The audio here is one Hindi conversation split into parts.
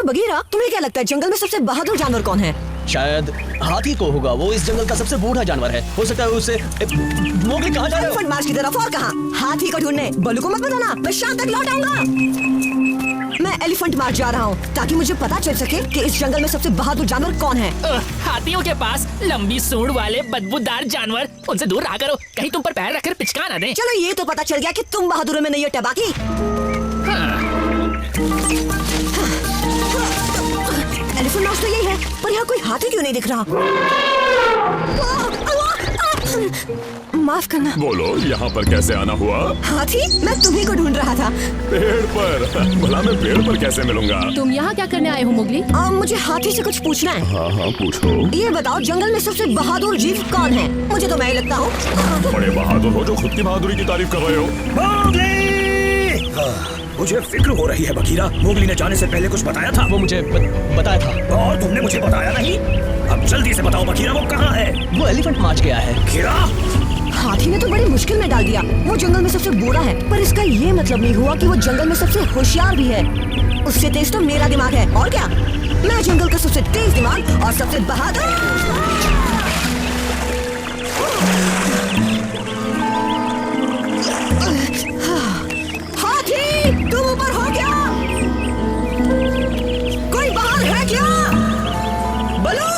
बगीरा, तुम्हें क्या लगता है जंगल में सबसे बहादुर जानवर कौन है? शायद हाथी को होगा, वो इस जंगल का सबसे बूढ़ा जानवर है। हो सकता है उसे मोगली कहाँ जा रहे हो? एलिफेंट मार्च की तरफ। और कहाँ? हाथी को ढूंढने। बल्लू को मत बताना, मैं शाम तक लौट आऊंगा। मैं एलिफेंट मार्च जा रहा हूँ ताकि मुझे पता चल सके कि इस जंगल में सबसे बहादुर जानवर कौन है। हाथियों के पास लंबी सूंड वाले बदबूदार जानवर, उनसे दूर रहा करो, कहीं तुम पर पैर रखकर पिचका ना दें। चलो ये तो पता चल गया कि तुम बहादुरों में नहीं हो टबाकी। एलिफेंट मार्च तो यही है, पर यहाँ कोई हाथी क्यों नहीं दिख रहा? माफ करना। बोलो, यहाँ पर कैसे आना हुआ? हाथी, मैं तुम्ही को ढूंढ रहा था। पेड़ पर? भला मैं पेड़ पर कैसे मिलूंगा? तुम यहाँ क्या करने आए हो मोगली? मुझे हाथी से कुछ पूछना है। हाँ हाँ पूछो। ये बताओ जंगल में सबसे बहादुर जीव कौन है? मुझे तो मैं ही लगता हूँ। बड़े बहादुर हो जो खुद की बहादुरी की तारीफ कर रहे हो। मुझे फिक्र हो रही है बगीरा, मोगली ने जाने से पहले कुछ बताया था? वो मुझे बताया था। और तुमने मुझे बताया नहीं? अब जल्दी से बताओ बगीरा, वो कहाँ है? वो एलिफेंट मार्च गया है। गिरा? हाथी ने तो बड़ी मुश्किल में डाल दिया। वो जंगल में सबसे बूढ़ा है, पर इसका ये मतलब नहीं हुआ कि वो जंगल में सबसे होशियार भी है। उससे तेज तो मेरा दिमाग है, और क्या? मैं जंगल का सबसे तेज दिमाग और सबसे बहादुर। तुम ऊपर हो क्या? कोई बाहर है क्या? बलू!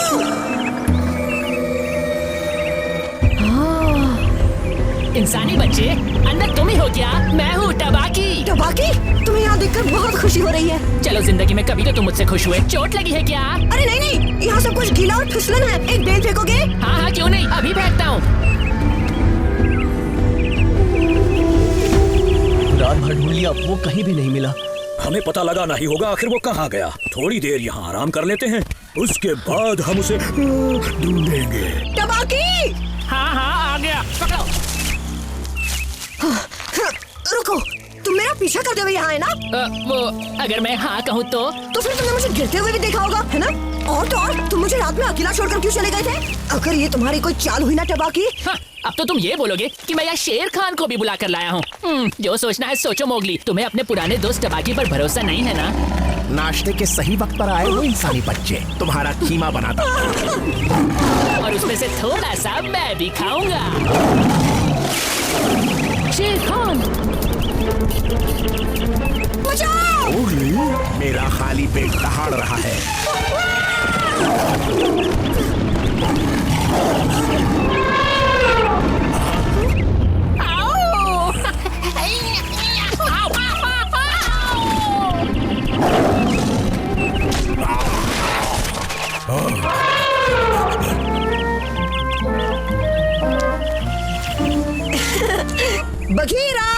इंसानी बच्चे, अंदर तुम ही हो क्या? मैं हूँ टबाकी। टबाकी? तुम्हें यहाँ देखकर बहुत खुशी हो रही है। चलो, जिंदगी में कभी तो तुम मुझसे खुश हुए। चोट लगी है क्या? अरे नहीं नहीं, यहाँ सब कुछ गीला और फिसलन है। एक बेल फेंकोगे? हाँ हाँ, क्यों नहीं, अभी फेंकता हूँ। रात भर ढूंढ लिया, वो कहीं भी नहीं मिला। हमें पता लगाना ही होगा आखिर वो कहाँ गया। थोड़ी देर यहाँ आराम कर लेते हैं, उसके बाद हम उसे ढूंढेंगे। टबाकी! हाँ हाँ, आ गया, पकड़ो। रुको, तुम मेरा पीछा करते हुए यहाँ आए ना? वो अगर मैं हाँ कहूँ तो फिर तुमने मुझे गिरते हुए भी देखा होगा, है ना? और तो और, तुम मुझे रात में अकेला छोड़कर क्यों चले गए थे? अगर ये तुम्हारी कोई चाल हुई ना टबाकी। हाँ, अब तो तुम ये बोलोगे कि मैं यहाँ शेर खान को भी बुला कर लाया हूँ। जो सोचना है सोचो मोगली, तुम्हें अपने पुराने दोस्त टबाकी पर भरोसा नहीं है ना? नाश्ते के सही वक्त पर आए हो इंसानी बच्चे, तुम्हारा कीमा बनाता हूँ। और उसमें से थोड़ा सा मैं भी खाऊंगा। शेर खान! बचाओ! मोगली, मेरा खाली पेट दहाड़ रहा है। बगीरा!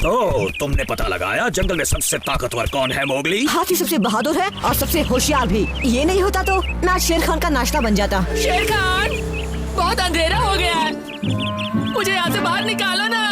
तो तुमने पता लगाया जंगल में सबसे ताकतवर कौन है मोगली? हाथी सबसे बहादुर है और सबसे होशियार भी। ये नहीं होता तो मैं आज शेर खान का नाश्ता बन जाता। शेर खान, बहुत अंधेरा हो गया है, मुझे यहाँ से बाहर निकालो ना।